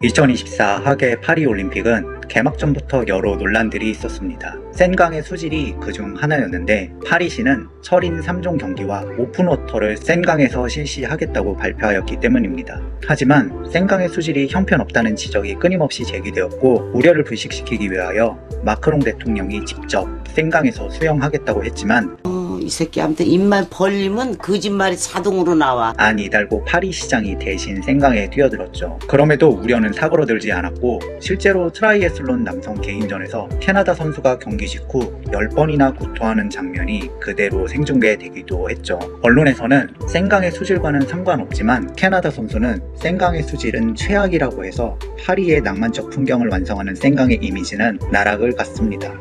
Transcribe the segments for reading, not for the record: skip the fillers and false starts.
2024 하계 파리올림픽은 개막 전부터 여러 논란들이 있었습니다. 센강의 수질이 그중 하나였는데 파리시는 철인 3종 경기와 오픈워터를 센강에서 실시하겠다고 발표하였기 때문입니다. 하지만 센강의 수질이 형편없다는 지적이 끊임없이 제기되었고 우려를 불식시키기 위하여 마크롱 대통령이 직접 센강에서 수영하겠다고 했지만 이 새끼한테 입만 벌리면 거짓말이 자동으로 나와. 안 이달고 파리시장이 대신 센강에 뛰어들었죠. 그럼에도 우려는 사그러들지 않았고 실제로 트라이애슬론 남성 개인전에서 캐나다 선수가 경기 직후 10번이나 구토하는 장면이 그대로 생중계되기도 했죠. 언론에서는 센강의 수질과는 상관없지만 캐나다 선수는 센강의 수질은 최악이라고 해서 파리의 낭만적 풍경을 완성하는 센강의 이미지는 나락을 갔습니다.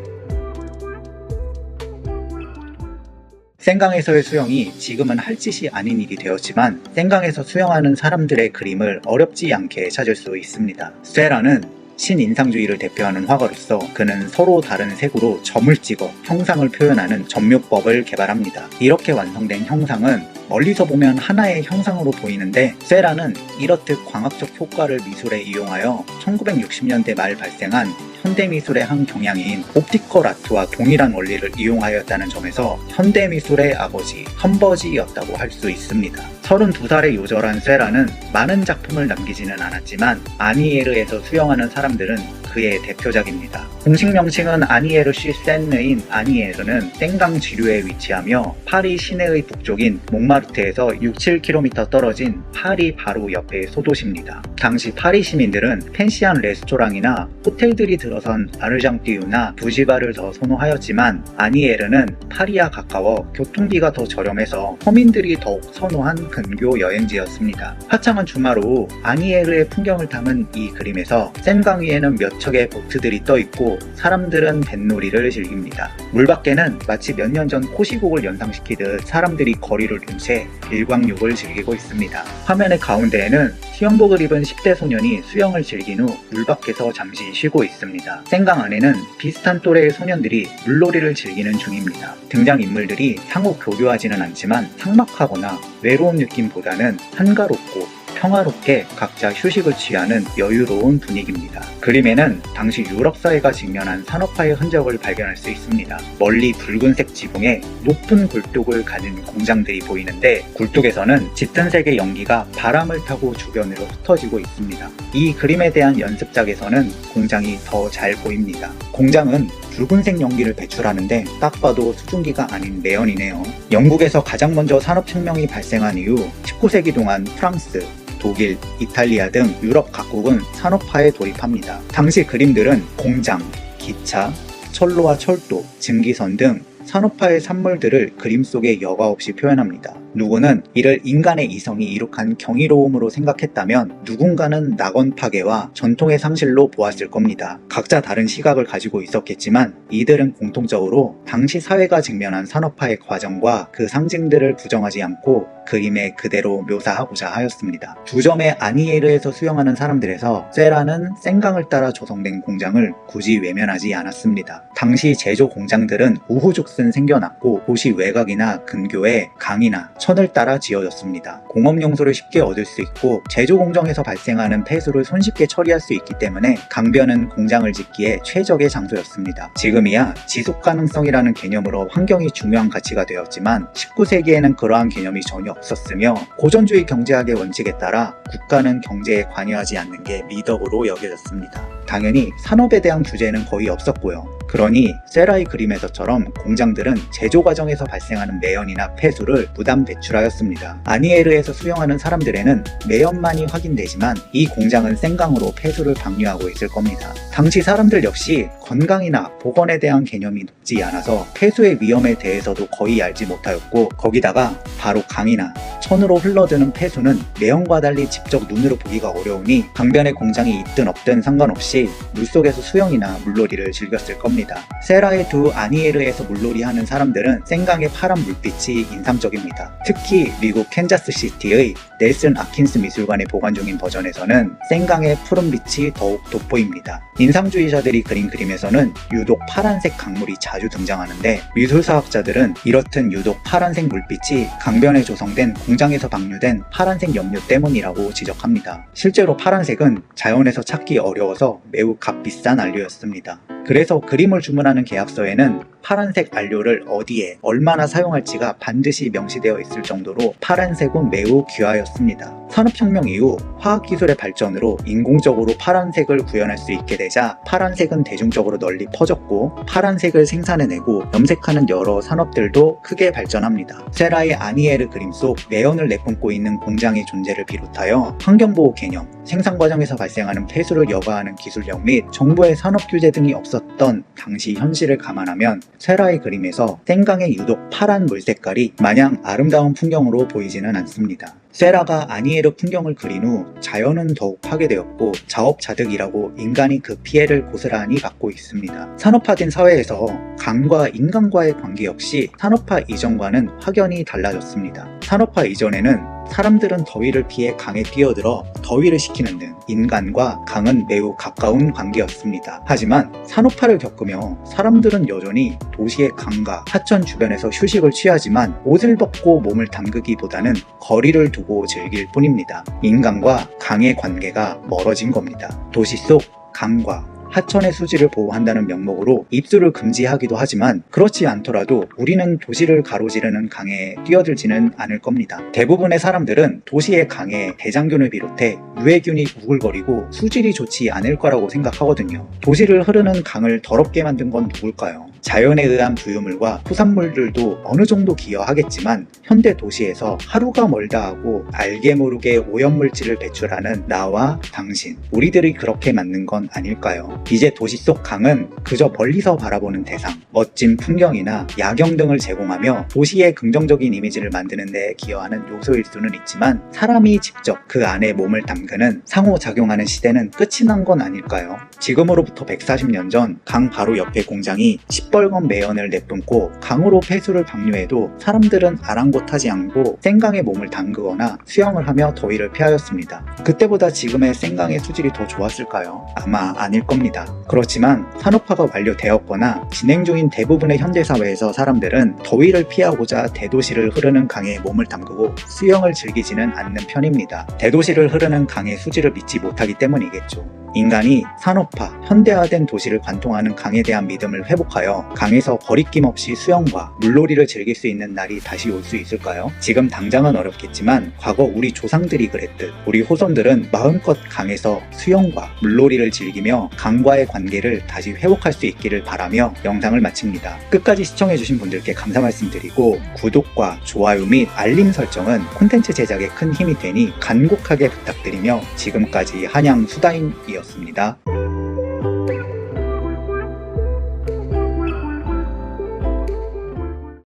센강에서의 수영이 지금은 할 짓이 아닌 일이 되었지만 센강에서 수영하는 사람들의 그림을 어렵지 않게 찾을 수 있습니다. 쇠라는 신인상주의를 대표하는 화가로서 그는 서로 다른 색으로 점을 찍어 형상을 표현하는 점묘법을 개발합니다. 이렇게 완성된 형상은 멀리서 보면 하나의 형상으로 보이는데 쇠라는 이렇듯 광학적 효과를 미술에 이용하여 1960년대 말 발생한 현대미술의 한 경향인 옵티컬 아트와 동일한 원리를 이용하였다는 점에서 현대미술의 아버지 컨버지였다고 할 수 있습니다. 32살의 요절한 쇠라는 많은 작품을 남기지는 않았지만 아니에르에서 수영하는 사람들은 그의 대표작입니다. 공식 명칭은 아니에르 슈 센느인 아니에르는 센강 지류에 위치하며 파리 시내의 북쪽인 몽마르트에서 6-7km 떨어진 파리 바로 옆의 소도시입니다. 당시 파리 시민들은 팬시한 레스토랑이나 호텔들이 들어선 아르장띠유나 부지바를 더 선호하였지만 아니에르는 파리와 가까워 교통비가 더 저렴해서 서민들이 더욱 선호한 근교 여행지였습니다. 화창한 주말 오후 아니에르의 풍경을 담은 이 그림에서 센강 위에는 몇 척의 보트들이 떠있고 사람들은 뱃놀이를 즐깁니다. 물 밖에는 마치 몇 년 전 코시국을 연상시키듯 사람들이 거리를 둔 채 일광욕을 즐기고 있습니다. 화면의 가운데에는 수영복을 입은 10대 소년이 수영을 즐긴 후 물 밖에서 잠시 쉬고 있습니다. 센강 안에는 비슷한 또래의 소년들이 물놀이를 즐기는 중입니다. 등장인물들이 상호 교류하지는 않지만 삭막하거나 외로운 느낌보다는 한가롭고 평화롭게 각자 휴식을 취하는 여유로운 분위기입니다. 그림에는 당시 유럽 사회가 직면한 산업화의 흔적을 발견할 수 있습니다. 멀리 붉은색 지붕에 높은 굴뚝을 가진 공장들이 보이는데 굴뚝에서는 짙은 색의 연기가 바람을 타고 주변으로 흩어지고 있습니다. 이 그림에 대한 연습작에서는 공장이 더 잘 보입니다. 공장은 붉은색 연기를 배출하는데 딱 봐도 수증기가 아닌 매연이네요. 영국에서 가장 먼저 산업혁명이 발생한 이후 19세기 동안 프랑스, 독일, 이탈리아 등 유럽 각국은 산업화에 돌입합니다. 당시 그림들은 공장, 기차, 철로와 철도, 증기선 등 산업화의 산물들을 그림 속에 여과 없이 표현합니다. 누구는 이를 인간의 이성이 이룩한 경이로움으로 생각했다면 누군가는 낙원 파괴와 전통의 상실로 보았을 겁니다. 각자 다른 시각을 가지고 있었겠지만 이들은 공통적으로 당시 사회가 직면한 산업화의 과정과 그 상징들을 부정하지 않고 그림에 그대로 묘사하고자 하였습니다. 두 점의 아니에르에서 수영하는 사람들에서 쇠라는 센강을 따라 조성된 공장을 굳이 외면하지 않았습니다. 당시 제조 공장들은 우후죽순 생겨났고 도시 외곽이나 근교에 강이나 천을 따라 지어졌습니다. 공업용소를 쉽게 얻을 수 있고 제조 공정에서 발생하는 폐수를 손쉽게 처리할 수 있기 때문에 강변은 공장을 짓기에 최적의 장소였습니다. 지금이야 지속가능성이라는 개념으로 환경이 중요한 가치가 되었지만 19세기에는 그러한 개념이 전혀 없었으며 고전주의 경제학의 원칙에 따라 국가는 경제에 관여하지 않는 게 미덕으로 여겨졌습니다. 당연히 산업에 대한 규제는 거의 없었고요. 그러니 쇠라의 그림에서처럼 공장들은 제조 과정에서 발생하는 매연이나 폐수를 무단 배출하였습니다. 아니에르에서 수영하는 사람들에는 매연만이 확인되지만 이 공장은 센강으로 폐수를 방류하고 있을 겁니다. 당시 사람들 역시 건강이나 보건에 대한 개념이 높지 않아서 폐수의 위험에 대해서도 거의 알지 못하였고 거기다가 바로 강이나 천으로 흘러드는 폐수는 매연과 달리 직접 눈으로 보기가 어려우니 강변에 공장이 있든 없든 상관없이 물속에서 수영이나 물놀이를 즐겼을 겁니다. 쇠라의 두 아니에르에서 물놀이하는 사람들은 센강의 파란 물빛이 인상적입니다. 특히 미국 캔자스시티의 넬슨 아킨스 미술관에 보관 중인 버전에서는 센강의 푸른빛이 더욱 돋보입니다. 인상주의자들이 그린 그림에서 작품에서는 유독 파란색 강물이 자주 등장하는데 미술사학자들은 이렇듯 유독 파란색 물빛이 강변에 조성된 공장에서 방류된 파란색 염료 때문이라고 지적합니다. 실제로 파란색은 자연에서 찾기 어려워서 매우 값비싼 안료였습니다. 그래서 그림을 주문하는 계약서에는 파란색 안료를 어디에 얼마나 사용할지가 반드시 명시되어 있을 정도로 파란색은 매우 귀하였습니다. 산업혁명 이후 화학기술의 발전으로 인공적으로 파란색을 구현할 수 있게 되자 파란색은 대중적으로 널리 퍼졌고 파란색을 생산해내고 염색하는 여러 산업들도 크게 발전합니다. 세라의 아니에르 그림 속 매연을 내뿜고 있는 공장의 존재를 비롯하여 환경보호 개념, 생산 과정에서 발생하는 폐수를 여과하는 기술력 및 정부의 산업 규제 등이 없었던 당시 현실을 감안하면 세라의 그림에서 생강의 유독 파란 물 색깔이 마냥 아름다운 풍경으로 보이지는 않습니다. 세라가 아니에르 풍경을 그린 후 자연은 더욱 파괴되었고 자업자득이라고 인간이 그 피해를 고스란히 받고 있습니다. 산업화된 사회에서 강과 인간과의 관계 역시 산업화 이전과는 확연히 달라졌습니다. 산업화 이전에는 사람들은 더위를 피해 강에 뛰어들어 더위를 식히는 등 인간과 강은 매우 가까운 관계였습니다. 하지만 산업화를 겪으며 사람들은 여전히 도시의 강과 하천 주변에서 휴식을 취하지만 옷을 벗고 몸을 담그기보다는 거리를 두고 즐길 뿐입니다. 인간과 강의 관계가 멀어진 겁니다. 도시 속 강과 하천의 수질을 보호한다는 명목으로 입수를 금지하기도 하지만 그렇지 않더라도 우리는 도시를 가로지르는 강에 뛰어들지는 않을 겁니다. 대부분의 사람들은 도시의 강에 대장균을 비롯해 유해균이 우글거리고 수질이 좋지 않을 거라고 생각하거든요. 도시를 흐르는 강을 더럽게 만든 건 누굴까요? 자연에 의한 부유물과 토산물들도 어느 정도 기여하겠지만 현대 도시에서 하루가 멀다 하고 알게 모르게 오염물질을 배출하는 나와 당신, 우리들이 그렇게 만든 건 아닐까요? 이제 도시 속 강은 그저 멀리서 바라보는 대상, 멋진 풍경이나 야경 등을 제공하며 도시의 긍정적인 이미지를 만드는 데 기여하는 요소일 수는 있지만 사람이 직접 그 안에 몸을 담그는 상호작용하는 시대는 끝이 난 건 아닐까요? 지금으로부터 140년 전 강 바로 옆의 공장이 시뻘건 매연을 내뿜고 강으로 폐수를 방류해도 사람들은 아랑곳하지 않고 생강에 몸을 담그거나 수영을 하며 더위를 피하였습니다. 그때보다 지금의 생강의 수질이 더 좋았을까요? 아마 아닐 겁니다. 그렇지만 산업화가 완료되었거나 진행 중인 대부분의 현대사회에서 사람들은 더위를 피하고자 대도시를 흐르는 강에 몸을 담그고 수영을 즐기지는 않는 편입니다. 대도시를 흐르는 강의 수질을 믿지 못하기 때문이겠죠. 인간이 산업화, 현대화된 도시를 관통하는 강에 대한 믿음을 회복하여 강에서 거리낌 없이 수영과 물놀이를 즐길 수 있는 날이 다시 올 수 있을까요? 지금 당장은 어렵겠지만 과거 우리 조상들이 그랬듯 우리 후손들은 마음껏 강에서 수영과 물놀이를 즐기며 강과의 관계를 다시 회복할 수 있기를 바라며 영상을 마칩니다. 끝까지 시청해주신 분들께 감사 말씀드리고 구독과 좋아요 및 알림 설정은 콘텐츠 제작에 큰 힘이 되니 간곡하게 부탁드리며 지금까지 한양수다인이었습니다.